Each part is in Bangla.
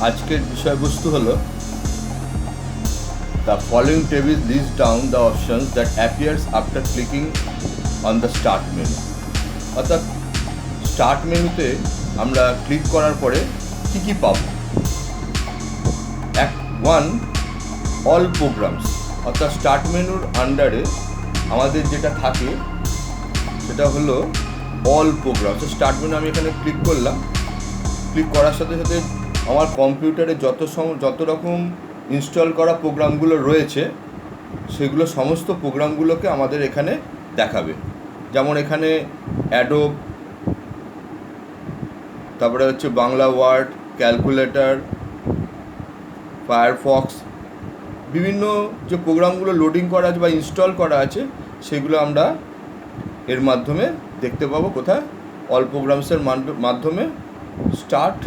আজকের বিষয়বস্তু হলো the following table lists down the options that appears after clicking on the start menu. অর্থাৎ স্টার্ট মেনুতে আমরা ক্লিক করার পরে কী কী পাবো। 1 অল প্রোগ্রামস, অর্থাৎ স্টার্ট মেনুর আন্ডারে আমাদের যেটা থাকে সেটা হলো অল প্রোগ্রামস। স্টার্ট মেনু আমি এখানে ক্লিক করলাম, ক্লিক করার সাথে সাথে আমার কম্পিউটারে যত রকম ইনস্টল করা প্রোগ্রামগুলো রয়েছে সেগুলো সমস্ত প্রোগ্রামগুলোকে আমাদের এখানে দেখাবে। যেমন এখানে অ্যাডোব, তারপরে হচ্ছে বাংলা ওয়ার্ড, ক্যালকুলেটর, ফায়ারফক্স, বিভিন্ন যে প্রোগ্রামগুলো লোডিং করা আছে বা ইনস্টল করা আছে সেগুলো আমরা এর মাধ্যমে দেখতে পাবো। কোথায়? অল প্রোগ্রামসের মাধ্যমে স্টার্ট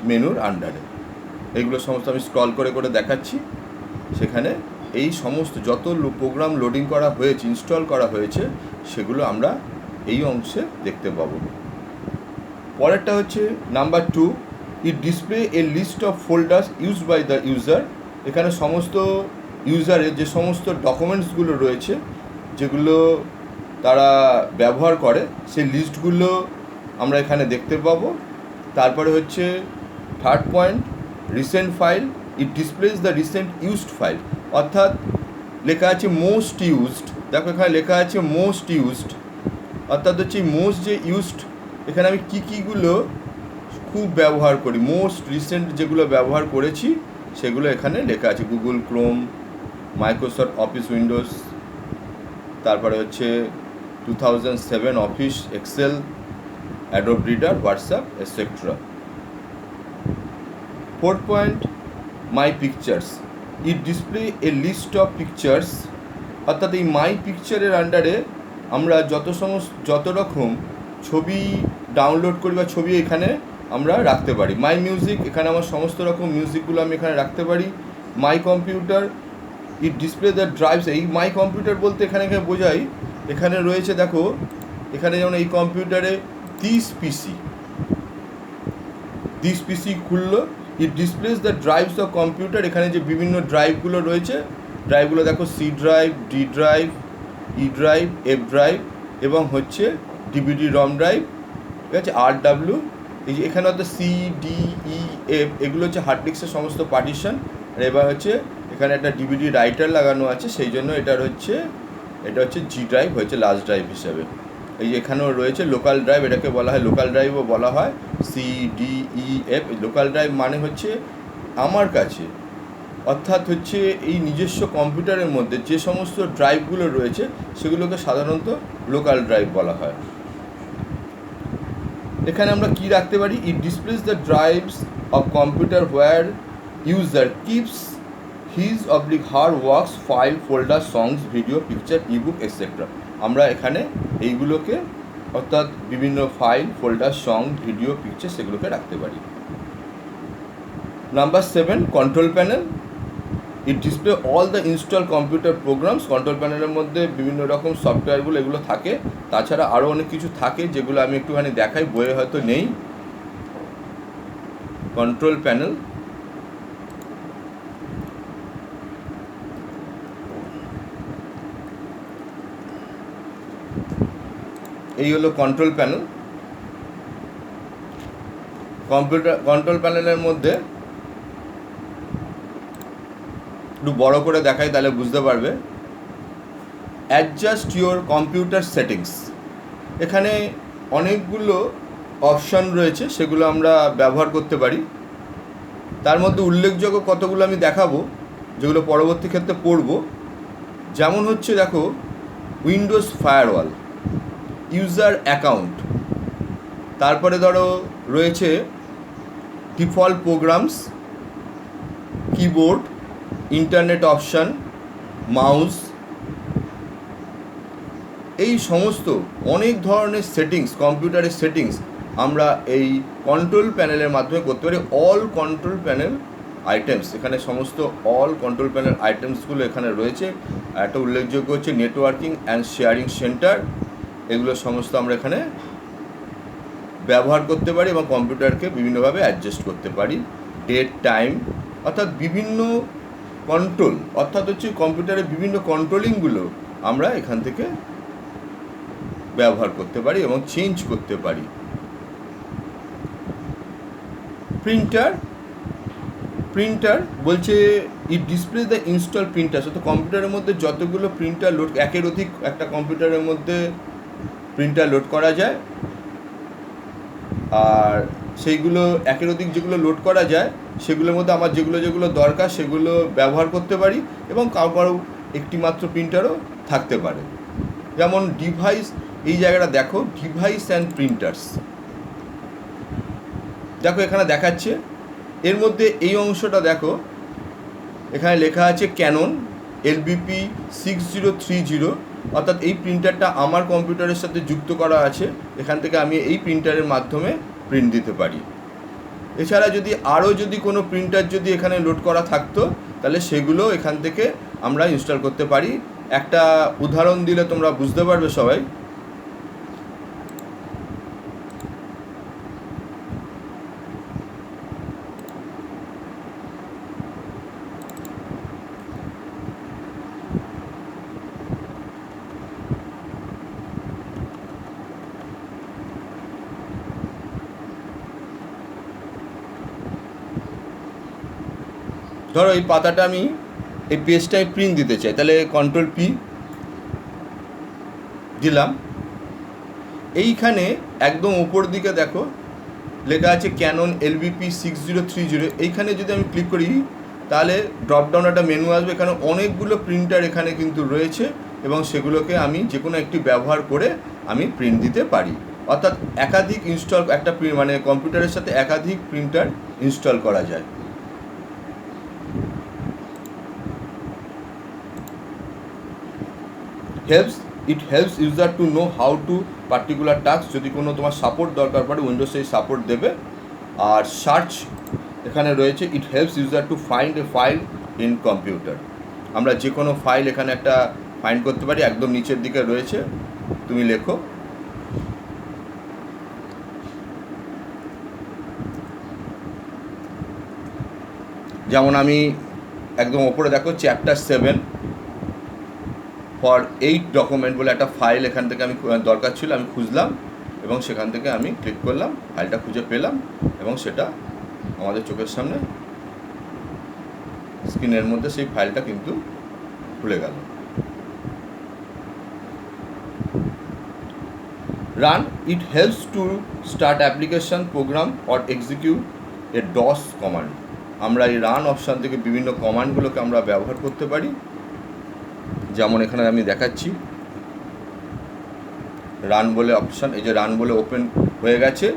মেনুর আন্ডারে। এইগুলো সমস্ত আমি স্ক্রল করে করে দেখাচ্ছি। সেখানে এই সমস্ত যত প্রোগ্রাম লোডিং করা হয়েছে, ইনস্টল করা হয়েছে সেগুলো আমরা এই অংশে দেখতে পাবো। পরেরটা হচ্ছে number 2, it display a list of folders used by the user. এখানে সমস্ত ইউজারের যে সমস্ত ডকুমেন্টসগুলো রয়েছে যেগুলো তারা ব্যবহার করে সেই লিস্টগুলো আমরা এখানে দেখতে পাবো। তারপরে হচ্ছে third point, recent file, it displays the recent used file. অর্থাৎ লেখা আছে মোস্ট ইউজড, দেখো এখানে লেখা আছে মোস্ট ইউজড, অর্থাৎ হচ্ছে মোস্ট যে ইউজড, এখানে আমি কীগুলো খুব ব্যবহার করি, মোস্ট রিসেন্ট যেগুলো ব্যবহার করেছি সেগুলো এখানে লেখা আছে। Google Chrome, Microsoft Office Windows, তারপরে হচ্ছে 2007 Office Excel, Adobe Reader, WhatsApp etcetera. Fourth point, my pictures, it display a list of pictures. অর্থাৎ এই মাই পিকচারের আন্ডারে আমরা যত রকম ছবি ডাউনলোড করি বা ছবি এখানে আমরা রাখতে পারি। মাই মিউজিক, এখানে আমার সমস্ত রকম মিউজিকগুলো আমি এখানে রাখতে পারি। My computer, it display the drives. এই মাই কম্পিউটার বলতে এখানে বোঝাই, এখানে রয়েছে দেখো, এখানে যেমন এই কম্পিউটারে 30 পিসি খুললো। It displays the drives of computer. এখানে যে বিভিন্ন ড্রাইভগুলো রয়েছে, ড্রাইভগুলো দেখো, C drive, D drive, E drive, F drive এবং হচ্ছে ডিভিডি রম ড্রাইভ, ঠিক আছে, RW। এই যে এখানে হচ্ছে সি, ডি, ই, এফ, এগুলো হচ্ছে হার্ড ডিস্কের সমস্ত পার্টিশন। আর এবার হচ্ছে এখানে একটা ডিভিডি রাইটার লাগানো আছে, সেই জন্য এটা হচ্ছে জি ড্রাইভ হয়েছে লাস্ট ড্রাইভ হিসাবে। এই যে এখানেও রয়েছে লোকাল ড্রাইভ, এটাকে বলা হয় লোকাল ড্রাইভও বলা হয়, সি, ডি, ই, এফ। লোকাল ড্রাইভ মানে হচ্ছে আমার কাছে, অর্থাৎ হচ্ছে এই নিজস্ব কম্পিউটারের মধ্যে যে সমস্ত ড্রাইভগুলো রয়েছে সেগুলোকে সাধারণত লোকাল ড্রাইভ বলা হয়। এখানে আমরা কি রাখতে পারি? It displays the drives of computer where user keeps his oblique her works, file, folder, songs, video, picture, ebook etcetera. আমরা এখানে এইগুলোকে অর্থাৎ বিভিন্ন file, folder, song, video, picture সেগুলোকে রাখতে পারি। Number 7, control panel, it display all the install computer programs. Control প্যানেলের মধ্যে বিভিন্ন রকম সফটওয়্যারগুলো এগুলো থাকে, তাছাড়া আরও অনেক কিছু থাকে যেগুলো আমি একটুখানি দেখাই, বইয়ে হয়তো নেই। কন্ট্রোল প্যানেল, এই হলো কন্ট্রোল প্যানেল। কন্ট্রোল প্যানেলের মধ্যে একটু বড় করে দেখাই তাহলে বুঝতে পারবে। অ্যাডজাস্ট ইউর কম্পিউটার সেটিংস, এখানে অনেকগুলো অপশান রয়েছে সেগুলো আমরা ব্যবহার করতে পারি। তার মধ্যে উল্লেখযোগ্য কতগুলো আমি দেখাবো যেগুলো পরবর্তী ক্ষেত্রে পড়ব। যেমন হচ্ছে দেখো, উইন্ডোজ ফায়ারওয়াল, ইউজার অ্যাকাউন্ট, তারপরে ধরো রয়েছে default programs, keyboard, internet option, mouse, এই সমস্ত অনেক ধরনের সেটিংস, কম্পিউটারের সেটিংস আমরা এই কন্ট্রোল প্যানেলের মাধ্যমে করতে পারি। অল কন্ট্রোল প্যানেল আইটেমস, এখানে সমস্ত অল কন্ট্রোল প্যানেল আইটেমসগুলো এখানে রয়েছে। একটা উল্লেখযোগ্য হচ্ছে নেটওয়ার্কিং অ্যান্ড শেয়ারিং সেন্টার, এগুলো সমস্ত আমরা এখানে ব্যবহার করতে পারি এবং কম্পিউটারকে বিভিন্নভাবে অ্যাডজাস্ট করতে পারি। ডেট, টাইম, অর্থাৎ বিভিন্ন কন্ট্রোল, অর্থাৎ হচ্ছে কম্পিউটারের বিভিন্ন কন্ট্রোলিংগুলো আমরা এখান থেকে ব্যবহার করতে পারি এবং চেঞ্জ করতে পারি। প্রিন্টার বলছে ইট ডিসপ্লে দ্য ইনস্টল প্রিন্টার, অর্থাৎ কম্পিউটারের মধ্যে যতগুলো প্রিন্টার লোড, একের অধিক একটা কম্পিউটারের মধ্যে প্রিন্টার লোড করা যায়, আর সেইগুলো একের অধিক যেগুলো লোড করা যায় সেগুলোর মধ্যে আমার যেগুলো দরকার সেগুলো ব্যবহার করতে পারি এবং কারো একটি মাত্র প্রিন্টারও থাকতে পারে। যেমন ডিভাইস, এই জায়গাটা দেখো, ডিভাইস অ্যান্ড প্রিন্টার্স, দেখো এখানে দেখাচ্ছে। এর মধ্যে এই অংশটা দেখো, এখানে লেখা আছে ক্যানন LBP 6030, অর্থাৎ এই প্রিন্টারটা আমার কম্পিউটারের সাথে যুক্ত করা আছে। এখান থেকে আমি এই প্রিন্টারের মাধ্যমে প্রিন্ট দিতে পারি। এছাড়া যদি কোনো প্রিন্টার যদি এখানে লোড করা থাকতো তাহলে সেগুলো এখান থেকে আমরা ইনস্টল করতে পারি। একটা উদাহরণ দিলে তোমরা বুঝতে পারবে সবাই। ধরো এই পাতাটা এই পেজটা প্রিন্ট দিতে চাই, তাহলে Ctrl+P দিলাম। এইখানে একদম উপর দিকে দেখো লেখা আছে ক্যানন LBP 6030। এইখানে যদি আমি ক্লিক করি তাহলে ড্রপডাউন একটা মেনু আসবে। এখানে অনেকগুলো প্রিন্টার এখানে কিন্তু রয়েছে এবং সেগুলোকে আমি যে কোনো একটি ব্যবহার করে আমি প্রিন্ট দিতে পারি। অর্থাৎ একাধিক একটা কম্পিউটারের সাথে একাধিক প্রিন্টার ইনস্টল করা যায়। It helps user to know how to particular task, যদি কোনো তোমার সাপোর্ট দরকার পড়ে উইন্ডোজ সেই সাপোর্ট দেবে। আর সার্চ এখানে রয়েছে, ইট helps user to find a file in computer, আমরা যে কোনো ফাইল এখানে একটা ফাইন্ড করতে পারি। একদম নিচের দিকে রয়েছে, তুমি লেখো। যেমন আমি একদম ওপরে দেখো চ্যাপ্টার 7 ফর 8 ডকুমেন্ট বলে একটা ফাইল এখান থেকে আমি দরকার ছিল, আমি খুঁজলাম এবং সেখান থেকে আমি ক্লিক করলাম, ফাইলটা খুঁজে পেলাম এবং সেটা আমাদের চোখের সামনে স্ক্রিনের মধ্যে সেই ফাইলটা কিন্তু খুলে গেল। Run, it helps to start application, program or execute a DOS command, আমরা এই রান অপশান থেকে বিভিন্ন কমান্ডগুলোকে আমরা ব্যবহার করতে পারি। যেমন এখানে আমি দেখাচ্ছি রান বলে অপশান, এই যে রান বলে ওপেন হয়ে গেছে।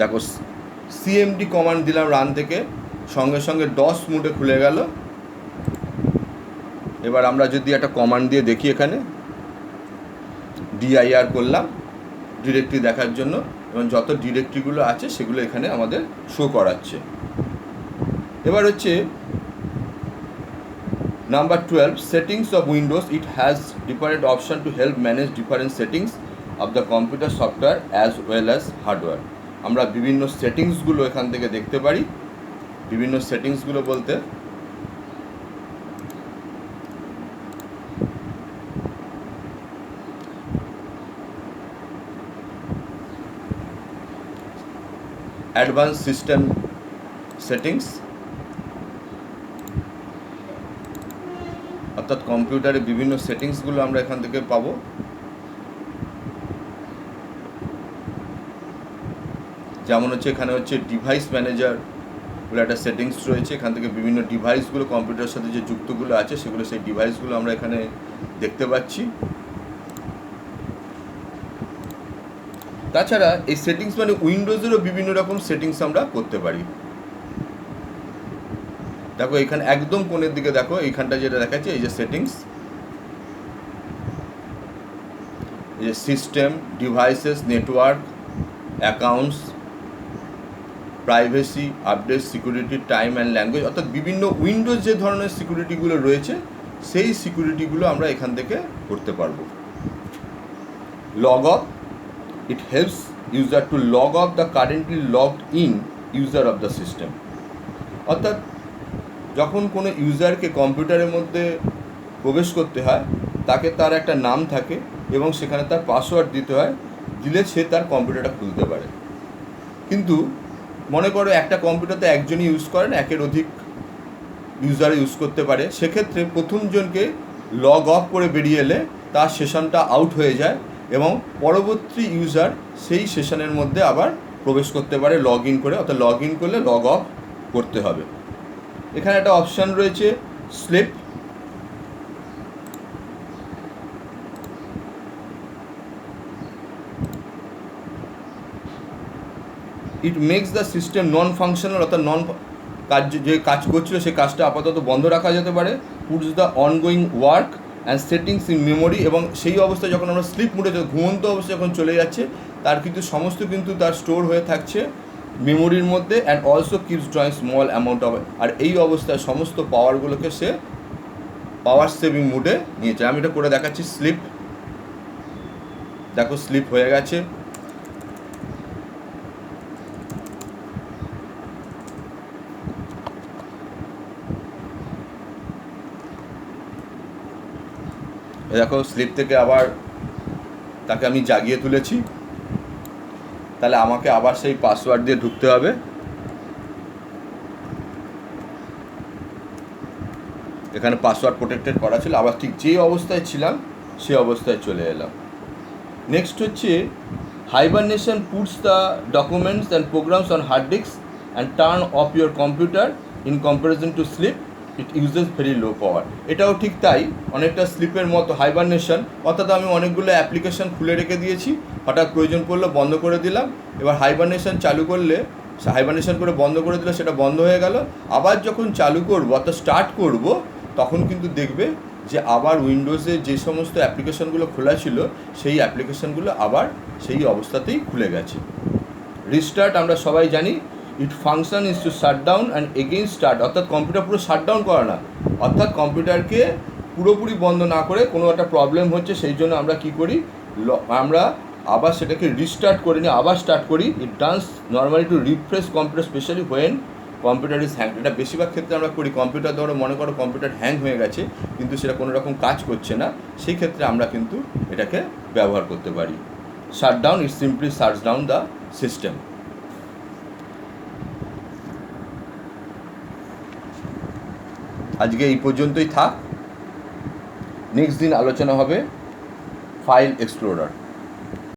দেখো CMD কমান্ড দিলাম রান থেকে, সঙ্গে সঙ্গে DOS মোডে খুলে গেল। এবার আমরা যদি একটা কমান্ড দিয়ে দেখি, এখানে dir করলাম ডিরেক্টরি দেখার জন্য এবং যত ডিরেক্টরিগুলো আছে সেগুলো এখানে আমাদের শো করাচ্ছে। এবার হচ্ছে number 12, settings of Windows, it has different option to help manage different settings of the computer software as well as hardware, আমরা বিভিন্ন সেটিংসগুলো এখান থেকে দেখতে পারি। বিভিন্ন সেটিংসগুলো বলতে অ্যাডভান্স সিস্টেম সেটিংস, অর্থাৎ কম্পিউটারে বিভিন্ন সেটিংসগুলো আমরা এখান থেকে পাবো। যেমন হচ্ছে এখানে হচ্ছে ডিভাইস ম্যানেজার বলে একটা সেটিংস রয়েছে, এখান থেকে বিভিন্ন ডিভাইসগুলো কম্পিউটারের সাথে যে যুক্তগুলো আছে সেগুলো, সেই ডিভাইসগুলো আমরা এখানে দেখতে পাচ্ছি। তাছাড়া এই সেটিংস উইন্ডোজেরও বিভিন্ন রকম সেটিংস আমরা করতে পারি। দেখো এখানে একদম কোণের দিকে দেখো, এইখানটা যেটা দেখাচ্ছে এই যে সেটিংস, এই যে system, devices, network, accounts, privacy, update, security, time and language, অর্থাৎ বিভিন্ন উইন্ডোজ যে ধরনের সিকিউরিটিগুলো রয়েছে সেই সিকিউরিটিগুলো আমরা এখান থেকে করতে পারবো। Log off, it helps user to log off the currently logged in user off the system. অর্থাৎ যখন কোনো ইউজারকে কম্পিউটারের মধ্যে প্রবেশ করতে হয়, তাকে তার একটা নাম থাকে এবং সেখানে তার পাসওয়ার্ড দিতে হয়, দিলে সে তার কম্পিউটারটা খুলতে পারে। কিন্তু মনে করো একটা কম্পিউটারতে একজনই ইউজ করেন, একের অধিক ইউজার ইউজ করতে পারে, সেক্ষেত্রে প্রথমজনকে লগ অফ করে বেরিয়ে এলে তার সেশনটা আউট হয়ে যায় এবং পরবর্তী ইউজার সেই সেশনের মধ্যে আবার প্রবেশ করতে পারে লগ ইন করে। অর্থাৎ লগ ইন করলে লগ অফ করতে হবে। এখানে একটা অপশান রয়েছে sleep. It makes the system non functional, অর্থাৎ যে কাজ করছিল সেই কাজটা আপাতত বন্ধ রাখা যেতে পারে। Puts the ongoing work and settings in memory, এবং সেই অবস্থায় যখন আমরা স্লিপ মুডে ঘুমন্ত অবস্থায় যখন চলে যাচ্ছে, তার কিন্তু সমস্ত কিন্তু তার স্টোর হয়ে থাকছে মেমোরির মধ্যে। And also keeps drawing small amount of, আর এই অবস্থায় সমস্ত পাওয়ারগুলোকে সে পাওয়ার সেভিং মুডে নিয়েছে। আমি এটা করে দেখাচ্ছি। স্লিপ, দেখো স্লিপ হয়ে গেছে। দেখো স্লিপ থেকে আবার তাকে আমি জাগিয়ে তুলেছি। তাহলে আমাকে আবার সেই পাসওয়ার্ড দিয়ে ঢুকতে হবে। এখানে পাসওয়ার্ড প্রোটেক্টেড করা ছিল, আবার ঠিক যে অবস্থায় ছিলাম সেই অবস্থায় চলে এলাম। নেক্সট হচ্ছে hibernation puts the documents and programs on hard disk and turn off your computer in comparison to sleep, it uses very low power. এটাও ঠিক তাই, অনেকটা স্লিপের মতো হাইবারনেশন। অর্থাৎ আমি অনেকগুলো অ্যাপ্লিকেশন খুলে রেখে দিয়েছি, হঠাৎ প্রয়োজন পড়লে বন্ধ করে দিলাম। এবার হাইবারনেশন চালু করলে, হাইবারনেশন করে বন্ধ করে দিলে সেটা বন্ধ হয়ে গেল। আবার যখন চালু করবো অর্থাৎ স্টার্ট করব, তখন কিন্তু দেখবে যে আবার উইন্ডোজে যে সমস্ত অ্যাপ্লিকেশনগুলো খোলা ছিল সেই অ্যাপ্লিকেশনগুলো আবার সেই অবস্থাতেই খুলে গেছে। রিস্টার্ট আমরা সবাই জানি, it function is to shut down and again start. অর্থাৎ কম্পিউটার পুরো শাট ডাউন করা না, অর্থাৎ কম্পিউটারকে পুরোপুরি বন্ধ না করে কোনো একটা প্রবলেম হচ্ছে সেই জন্য আমরা কী করি, আমরা আবার সেটাকে রিস্টার্ট করে নিয়ে আবার স্টার্ট করি। It dance normally to refresh computer, specially when computer is hang. এটা বেশিরভাগ ক্ষেত্রে আমরা করি। কম্পিউটার ধরো মনে করো কম্পিউটার হ্যাং হয়ে গেছে কিন্তু সেটা কোনো রকম কাজ করছে না, সেই ক্ষেত্রে আমরা কিন্তু এটাকে ব্যবহার করতে পারি। Shut down, it simply shuts down the system. আজকে এই পর্যন্তই থাক। নেক্সট দিন আলোচনা হবে ফাইল এক্সপ্লোরার।